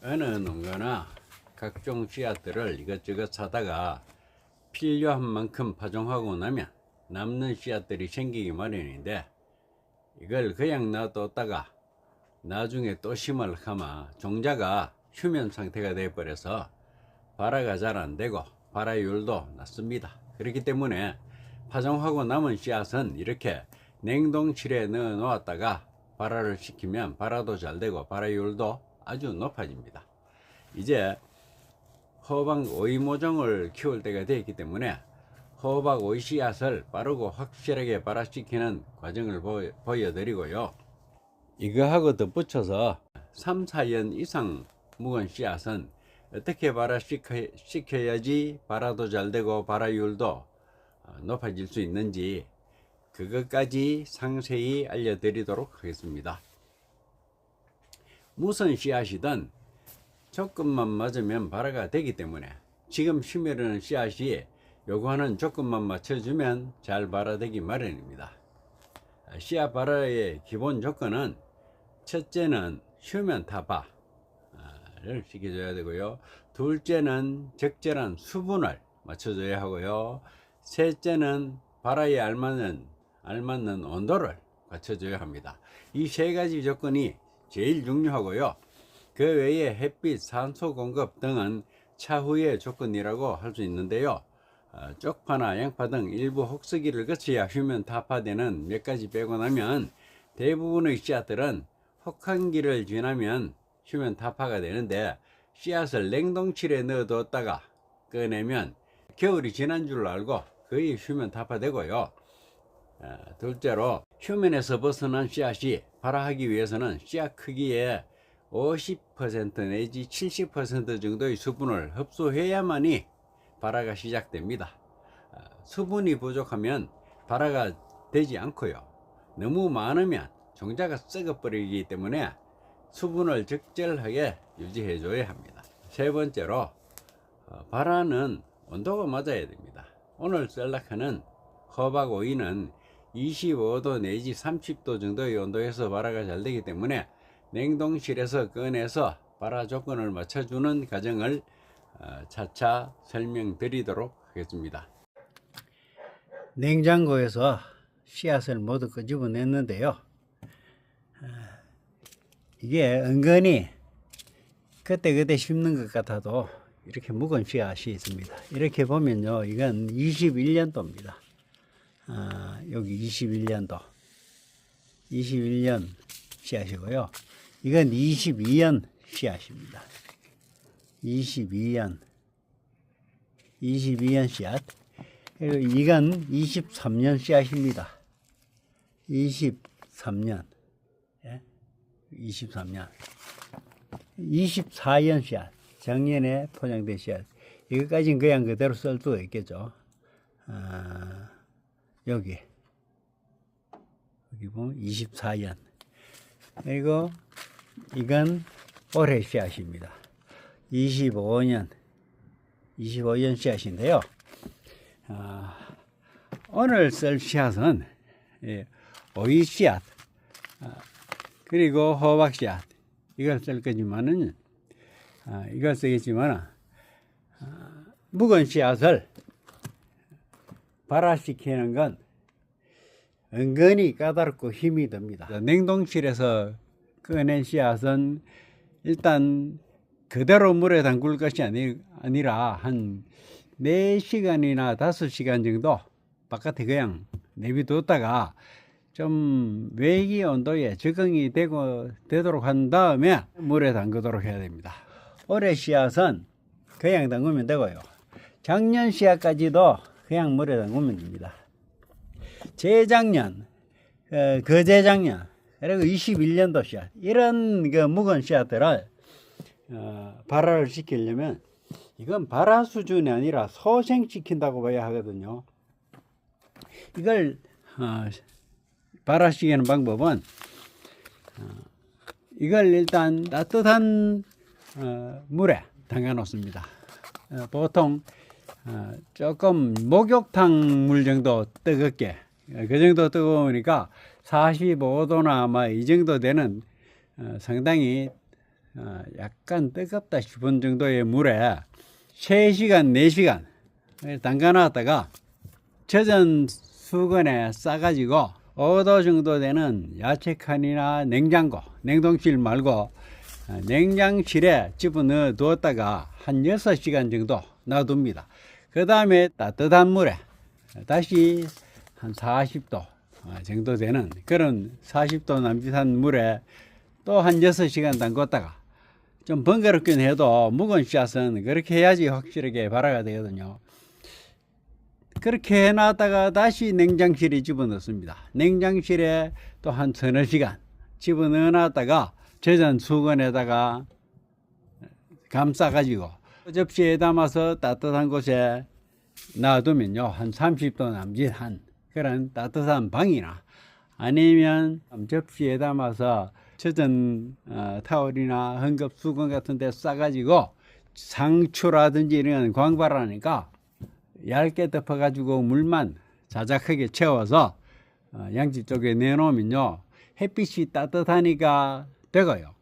어느 농가나 각종 씨앗들을 이것저것 사다가 필요한 만큼 파종하고 나면 남는 씨앗들이 생기기 마련인데, 이걸 그냥 놔뒀다가 나중에 또 심을 하면 종자가 휴면 상태가 되어 버려서 발화가 잘 안되고 발화율도 낮습니다. 그렇기 때문에 파종하고 남은 씨앗은 이렇게 냉동실에 넣어 놓았다가 발화를 시키면 발화도 잘 되고 발화율도 아주 높아집니다. 이제 호박 오이 모종을 키울 때가 되었기 때문에 호박 오이 씨앗을 빠르고 확실하게 발화시키는 과정을 보여드리고요. 이거하고 덧붙여서 3, 4년 이상 묵은 씨앗은 어떻게 발화시켜야지 발화도 잘 되고 발화율도 높아질 수 있는지 그것까지 상세히 알려드리도록 하겠습니다. 무슨 씨앗이든 조건만 맞으면 발화가 되기 때문에 지금 심으려는 씨앗이 요구하는 조건만 맞춰주면 잘 발화되기 마련입니다. 씨앗 발화의 기본 조건은 첫째는 휴면 타파를 시켜줘야 되고요. 둘째는 적절한 수분을 맞춰줘야 하고요. 셋째는 발화에 알맞는 온도를 맞춰줘야 합니다. 이 세 가지 조건이 제일 중요하고요. 그 외에 햇빛, 산소 공급 등은 차후의 조건이라고 할 수 있는데요. 쪽파나 양파 등 일부 혹서기를 거쳐야 휴면 타파되는 몇 가지 빼고 나면 대부분의 씨앗들은 혹한기를 지나면 휴면 타파가 되는데, 씨앗을 냉동실에 넣어뒀다가 꺼내면 겨울이 지난 줄 알고 거의 휴면 타파되고요. 둘째로 휴면에서 벗어난 씨앗이 발화하기 위해서는 씨앗 크기의 50% 내지 70% 정도의 수분을 흡수해야만이 발화가 시작됩니다. 수분이 부족하면 발화가 되지 않고요. 너무 많으면 종자가 썩어버리기 때문에 수분을 적절하게 유지해 줘야 합니다. 세 번째로 발화는 온도가 맞아야 됩니다. 오늘 셀락하는 호박 오이는 25도 내지 30도 정도의 온도에서 발화가 잘 되기 때문에 냉동실에서 꺼내서 발화 조건을 맞춰주는 과정을 차차 설명드리도록 하겠습니다. 냉장고에서 씨앗을 모두 끄집어냈는데요. 이게 은근히 그때 심는 것 같아도 이렇게 묵은 씨앗이 있습니다. 이렇게 보면요, 이건 21년도입니다. 여기 21년도 21년 씨앗이고요. 이건 22년 씨앗입니다. 22년 씨앗. 그리고 이건 23년 씨앗입니다. 23년. 24년 씨앗. 작년에 포장된 씨앗. 이것까지는 그냥 그대로 쓸 수가 있겠죠. 여기 보면 24년. 그리고 이건 올해 씨앗입니다. 25년 씨앗인데요. 오늘 쓸 씨앗은 오이 씨앗, 그리고 호박 씨앗, 이걸 쓸 거지만은, 이걸 쓰겠지만, 묵은 씨앗을 발화시키는 건 은근히 까다롭고 힘이 듭니다. 냉동실에서 꺼낸 씨앗은 일단 그대로 물에 담글 것이 아니라 한 4시간이나 5시간 정도 바깥에 그냥 내비뒀다가 좀 외기 온도에 적응이 되도록 한 다음에 물에 담그도록 해야 됩니다. 올해 씨앗은 그냥 담그면 되고요. 작년 씨앗까지도 그냥 물에 담그면 됩니다. 재작년, 그재작년, 그리고 21년도 씨앗, 이런 묵은 씨앗들을 발화를 시키려면 이건 발화 수준이 아니라 소생시킨다고 봐야 하거든요. 이걸 발화시키는 방법은 이걸 일단 따뜻한 물에 담가 놓습니다. 보통 조금 목욕탕 물 정도 뜨겁게, 그 정도 뜨거우니까 45도나 아마 이 정도 되는 상당히 약간 뜨겁다 싶은 정도의 물에 3시간, 4시간 담가 놨다가 젖은 수건에 싸가지고 5도 정도 되는 야채칸이나 냉장고, 냉동실 말고 냉장실에 집어넣어 두었다가 한 6시간 정도 놔둡니다. 그 다음에 따뜻한 물에 다시 한 40도 정도 되는 그런 40도 남짓한 물에 또 한 6시간 담궜다가 좀 번거롭긴 해도 묵은 씨앗은 그렇게 해야지 확실하게 발화가 되거든요. 그렇게 해놨다가 다시 냉장실에 집어넣습니다. 냉장실에 또 한 3-4시간 집어넣어 놨다가 젖은 수건에다가 감싸가지고 접시에 담아서 따뜻한 곳에 놔두면요, 한 30도 남짓한 그런 따뜻한 방이나 아니면 접시에 담아서 젖은 타월이나 헝겊 수건 같은 데 싸가지고 상추라든지 이런 광발하니까 얇게 덮어가지고 물만 자작하게 채워서 양지 쪽에 내놓으면요, 햇빛이 따뜻하니까 되고요.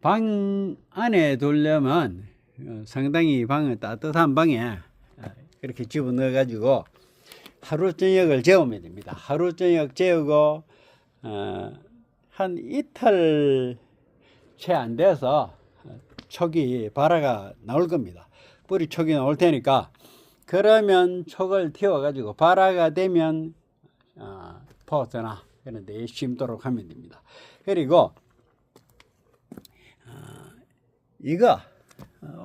방 안에 두려면 상당히 방은 따뜻한 방에 이렇게 집어넣어 가지고 하루 저녁을 재우면 됩니다. 하루 저녁 재우고 한 이틀 채 안 돼서 촉이 발화가 나올 겁니다. 뿌리 촉이 나올 테니까 그러면 촉을 틔워 가지고 발화가 되면 포스나 그런 데 심도록 하면 됩니다. 그리고 이거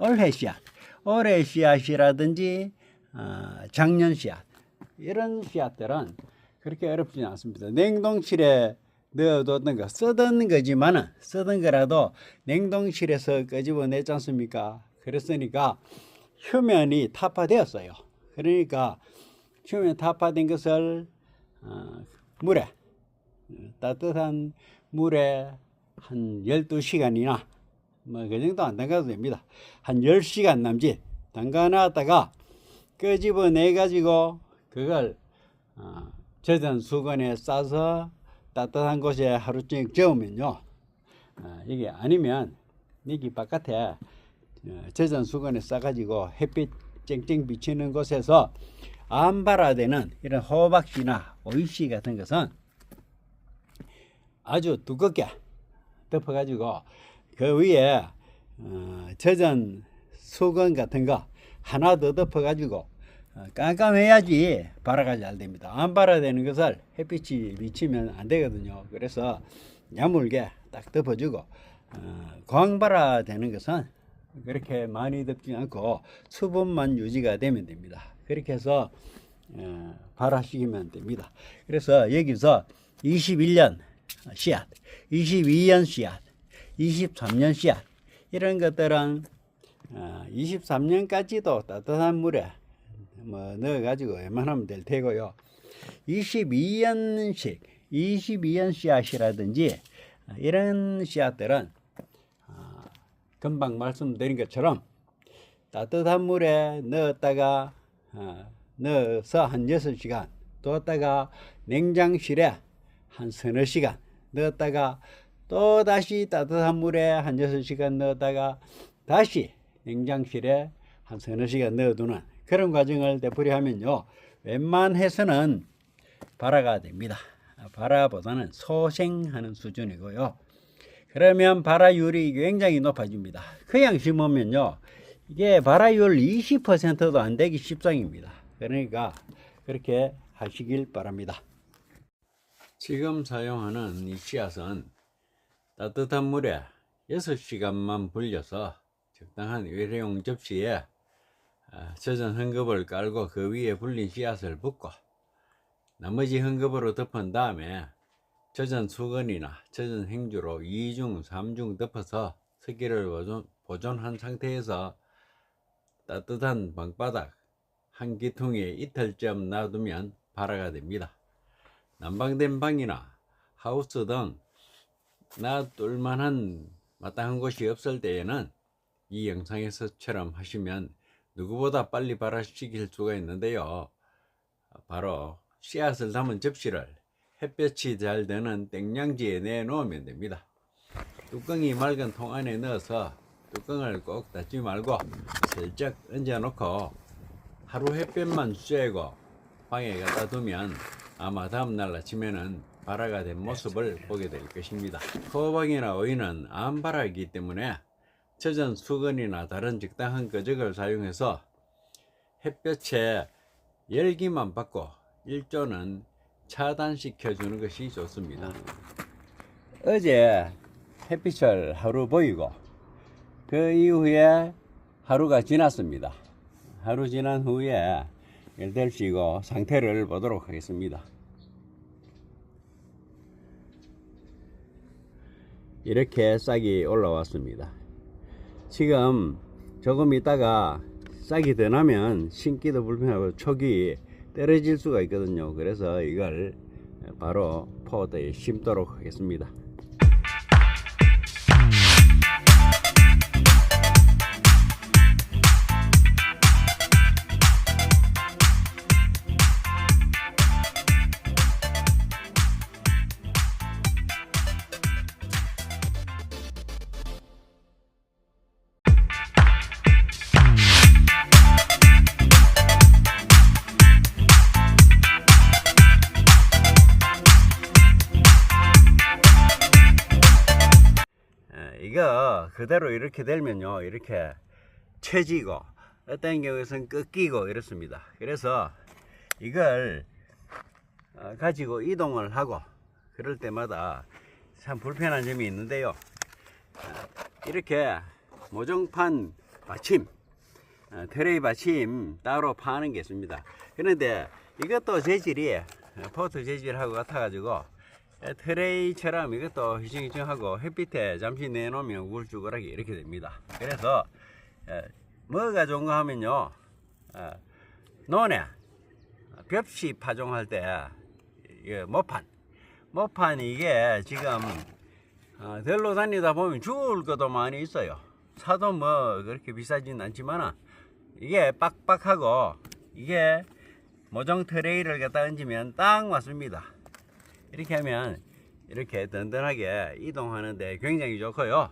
올해 씨앗, 올해 씨앗이라든지 작년 씨앗, 이런 씨앗들은 그렇게 어렵지는 않습니다. 냉동실에 넣어뒀던 거, 쓰던 거지만은, 쓰던 거라도 냉동실에서 끄집어냈지 않습니까? 그랬으니까 표면이 타파되었어요. 그러니까 표면 타파된 것을 물에, 따뜻한 물에 한 12시간이나 뭐 그 정도 안 담가도 됩니다. 한 10시간 남짓 담가 놨다가 끄집어내 가지고 그걸 젖은 수건에 싸서 따뜻한 곳에 하루 종일 저으면요, 이게 아니면 여기 바깥에 젖은 수건에 싸가지고 햇빛 쨍쨍 비치는 곳에서 안 발화되는 이런 호박씨나 오이씨 같은 것은 아주 두껍게 덮어가지고 그 위에 젖은 수건 같은 거 하나 더 덮어가지고 깜깜해야지 발화가 잘 됩니다. 안 발화되는 것을 햇빛이 비치면 안 되거든요. 그래서 야물게 딱 덮어주고 광발화되는 것은 그렇게 많이 덮지 않고 수분만 유지가 되면 됩니다. 그렇게 해서 발화시키면 됩니다. 그래서 여기서 21년 씨앗, 22년 씨앗, 23년 씨앗, 이런 것들은 23년까지도 따뜻한 물에 뭐 넣어가지고 웬만하면 될 테고요. 22년식, 22년 씨앗이라든지 이런 씨앗들은 금방 말씀드린 것처럼 따뜻한 물에 넣었다가 넣어서 한 6시간 뒀다가 냉장실에 한 3-4시간 넣었다가 또 다시 따뜻한 물에 한 6시간 넣었다가 다시 냉장실에 한 3-4시간 넣어두는 그런 과정을 되풀이하면요, 웬만해서는 발화가 됩니다. 발화보다는 소생하는 수준이고요. 그러면 발화율이 굉장히 높아집니다. 그냥 심으면요, 이게 발화율 20%도 안 되기 십상입니다. 그러니까 그렇게 하시길 바랍니다. 지금 사용하는 이 씨앗은 따뜻한 물에 6시간만 불려서 적당한 일회용 접시에 젖은 헝겊을 깔고 그 위에 불린 씨앗을 붓고 나머지 헝겊으로 덮은 다음에 젖은 수건이나 젖은 행주로 2중, 3중 덮어서 습기를 보존한 상태에서 따뜻한 방바닥 한 기퉁에 이틀쯤 놔두면 발화가 됩니다. 난방된 방이나 하우스 등 놔둘 만한 마땅한 곳이 없을 때에는 이 영상에서처럼 하시면 누구보다 빨리 발화시킬 수가 있는데요, 바로 씨앗을 담은 접시를 햇볕이 잘 드는 땡양지에 내놓으면 됩니다. 뚜껑이 맑은 통 안에 넣어서 뚜껑을 꼭 닫지 말고 살짝 얹어 놓고 하루 햇볕만 쬐고 방에 갖다 두면 아마 다음날 아침에는 발화가 된 모습을 보게 될 것입니다. 호박이나 오이는 암발화이기 때문에 젖은 수건이나 다른 적당한 끄적을 사용해서 햇볕에 열기만 받고 일조는 차단시켜 주는 것이 좋습니다. 어제 햇빛을 하루 보이고 그 이후에 하루가 지났습니다. 하루 지난 후에 일대를 씌고 상태를 보도록 하겠습니다. 이렇게 싹이 올라왔습니다. 지금 조금 있다가 싹이 더 나면 심기도 불편하고 촉이 떨어질 수가 있거든요. 그래서 이걸 바로 포대에 심도록 하겠습니다. 이거 그대로 이렇게 되면요, 이렇게 처지고 어떤 경우에는 꺾이고 이렇습니다. 그래서 이걸 가지고 이동을 하고 그럴 때마다 참 불편한 점이 있는데요. 이렇게 모종판 받침, 트레이 받침 따로 파는 게 있습니다. 그런데 이것도 재질이 포트 재질하고 같아가지고 트레이처럼 이것도 휘청휘청하고 햇빛에 잠시 내놓으면 우글쭈글하게 이렇게 됩니다. 그래서 뭐가 좋은가 하면요, 논에 벽시 파종할 때 모판 이게 지금 들로 다니다 보면 죽을 것도 많이 있어요. 사도 뭐 그렇게 비싸진 않지만 이게 빡빡하고 이게 모종 트레이를 갖다 얹으면 딱 맞습니다. 이렇게 하면 이렇게 든든하게 이동하는데 굉장히 좋고요.